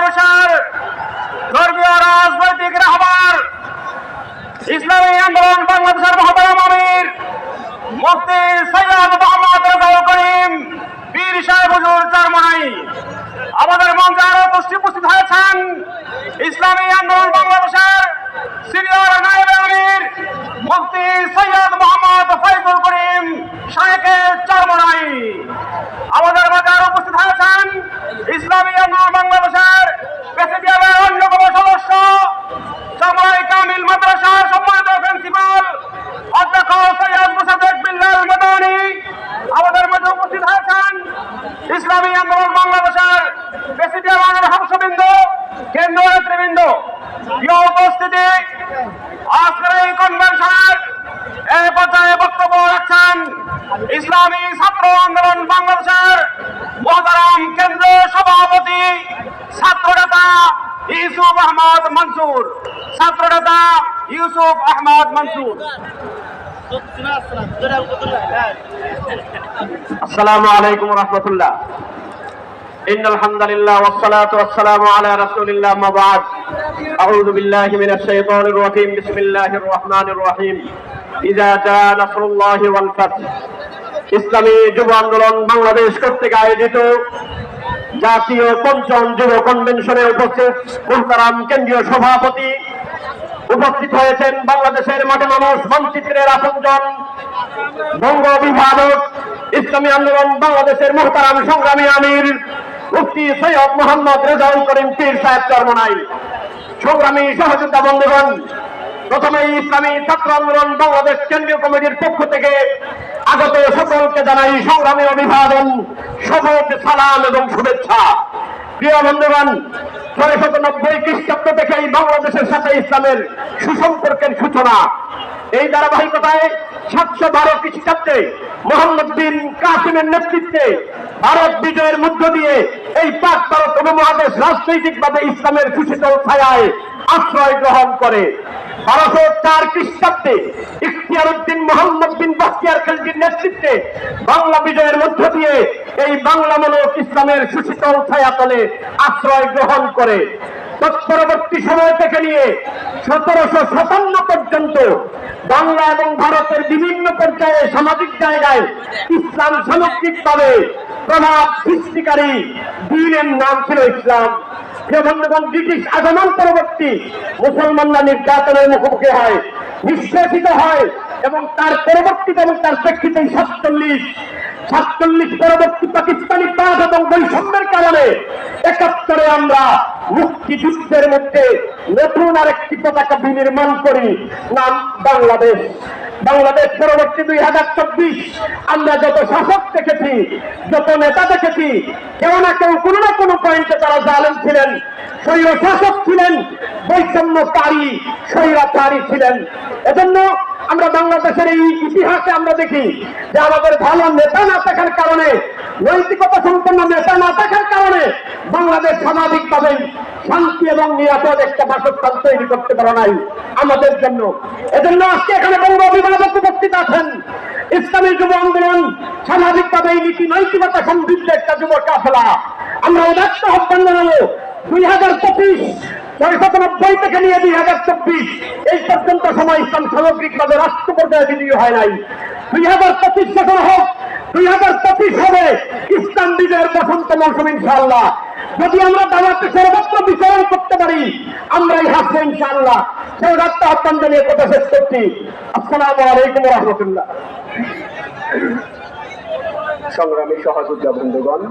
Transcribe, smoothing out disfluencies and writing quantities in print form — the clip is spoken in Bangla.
বাংলাদেশের ধর্মীয় রাজনৈতিক রাহবার ইসলামী আন্দোলন বাংলাদেশের মহতারাম আমির মুফতি সৈয়দ মোহাম্মদ রেজাউল করিম পীর সাহেব হুজুর চরমনাই, আমাদের মঞ্চে আরো উপস্থিত হয়েছেন ইসলামী আন্দোলন বাংলাদেশের সিনিয়র নায়েবে আমির মুফতি সৈয়দ মোহাম্মদ ফয়জুল করিম শায়েখে চরমনাই। আমাদের মধ্যে আরো উপস্থিত হয়েছেন ইসলামী আন্দোলন বাংলাদেশের প্রেসিডিয়ামের অন্যতম সদস্য চরমনাই কামিল মাদ্রাসার সম্মানিত প্রিন্সিপাল অধ্যক্ষ সৈয়দ মুসাদ্দেক বিল্লাল মাদানী। আমাদের মধ্যে উপস্থিত হয়েছেন ইসলামী আন্দোলন বাংলাদেশের প্রেসিডিয়ামের সদস্যবৃন্দ, কেন্দ্রীয় নেতৃবৃন্দ। প্রিয় উপস্থিতি, আজকের এই কনভেনশনের এই পর্যায়ে বক্তব্য রাখছেন ইসলামী ছাত্র আন্দোলন বাংলাদেশের মহতারাম কেন্দ্রীয় সভাপতি ছাত্রনেতা ইউসুফ আহমদ মনসুর। ছাত্রনেতা ইউসুফ আহমদ মনসুর। আসসালামু আলাইকুম রহমতুল্লাহ। إن الحمد لله والصلاة والسلام على رسول الله أما بعد أعوذ بالله من الشيطان الرجيم بسم الله الرحمن الرحيم إذا جاء نصر الله والفتح। ইসলামী যুব আন্দোলন বাংলাদেশ কর্তৃক আয়োজিত জাতীয় পঞ্চম যুব কনভেনশনে উপস্থিত মুহতারাম কেন্দ্রীয় সভাপতি, উপস্থিত হয়েছেন বাংলাদেশের মাঠে মানুষ মানচিত্রের আপনজন বঙ্গ অভিভাবক ইসলামী আন্দোলন বাংলাদেশের মুহতারাম সংগ্রামী আমির মুফতি সৈয়দ মোহাম্মদ রেজাউল করিম পীর সাহেব চরমনাই। সংগ্রামী সহযোদ্ধা বন্ধুগণ, প্রথমে ইসলামী ছাত্র আন্দোলন বাংলাদেশ কেন্দ্রীয় কমিটির পক্ষ থেকে আগত সকলকে জানাই সংগ্রামী অভিবাদন, শপথ, সালাম এবং শুভেচ্ছা। প্রিয় বন্ধুগণ, 690 খ্রিস্টাব্দ থেকেই বাংলাদেশের সাথে ইসলামের সুসম্পর্কের সূচনা। এই ধারাবাহিকতায় 712 খ্রিস্টাব্দে মোহাম্মদ বিন কাসিমের নেতৃত্বে ভারত বিজয়ের মধ্য দিয়ে এই পাক ভারত উপমহাদেশ রাজনৈতিকভাবে ইসলামের সুশীতল ছায়ায় আশ্রয় গ্রহণ করে। 1204 খ্রিস্টাব্দে ইখতিয়ার উদ্দিন মোহাম্মদ বিন বাখতিয়ার খিলজির নেতৃত্বে বাংলা বিজয়ের মধ্য দিয়ে এই বাংলামূলক ইসলামের সুশীতল ছায়াতলে আশ্রয় গ্রহণ করে। তৎপরবর্তী সময় থেকে নিয়ে 1757 পর্যন্ত বাংলা এবং ভারতের বিভিন্ন পর্যায়ে সামাজিক জায়গায় ইসলাম সামগ্রিকভাবে প্রভাব সৃষ্টিকারী দিনের নাম ছিল ইসলাম। বন্ধুগণ, ব্রিটিশ আগমন পরবর্তী মুসলমানরা নির্যাতনের মুখোমুখি হয়, নিঃশেষিত হয় এবং তার পরবর্তীতে এবং তার প্রেক্ষিতে 47 পরবর্তী পাকিস্তানি বাদ এবং বৈষম্যের কারণে 71-এ আমরা মুক্তিযুদ্ধের মধ্যে নতুন আরেকটি পতাকা বিনির্মাণ করি, নাম বাংলাদেশ। বাংলাদেশ পরবর্তী 2024 আমরা যত শাসক দেখেছি, যত নেতা দেখেছি, কেউ না কেউ কোনো না কোনো পয়েন্টে তারা জালেম ছিলেন, স্বৈর শাসক ছিলেন, বৈষম্যকারী স্বৈরাচারী ছিলেন। এজন্য আমরা বাংলাদেশের এই ইতিহাসে আমরা দেখি যে আমাদের ভালো নেতা না থাকার কারণে, নৈতিকতা সম্পন্ন নেতা না থাকার কারণে বাংলাদেশ সামাজিকভাবে শান্তি এবং নিরাপদ একটা বাসস্থান তৈরি করতে পারে নাই আমাদের জন্য। এজন্য আজকে এখানে বঙ্গ অভিভাবক উপস্থিত আছেন। ইসলামী যুব আন্দোলন সামাজিকভাবে এই নীতি নৈতিকতা সমৃদ্ধ একটা যুব কাফেলা। আমরা উদাত্ত আহ্বান জানাবো 2025 690 থেকে নিয়ে 2024 এই পর্যন্ত সময় ইসলাম সামগ্রিকভাবে রাষ্ট্র পর্যায়ে বিজয়ী হয় নাই। 2025 যখন হোক, 2025 হবে ইসলাম বিজয়ের বসন্ত মৌসুম ইনশাআল্লাহ। যদি আমরা দাওয়াতে সর্বত্র বিচরণ করতে পারি, আমরাই হাসবো ইনশাআল্লাহ। সেই রাস্তা আহ্বান জানিয়ে কথা শেষ করছি। আসসালামু আলাইকুম রহমতুল্লাহ। সংগ্রামী সহযোদ্ধা বন্ধুগণ,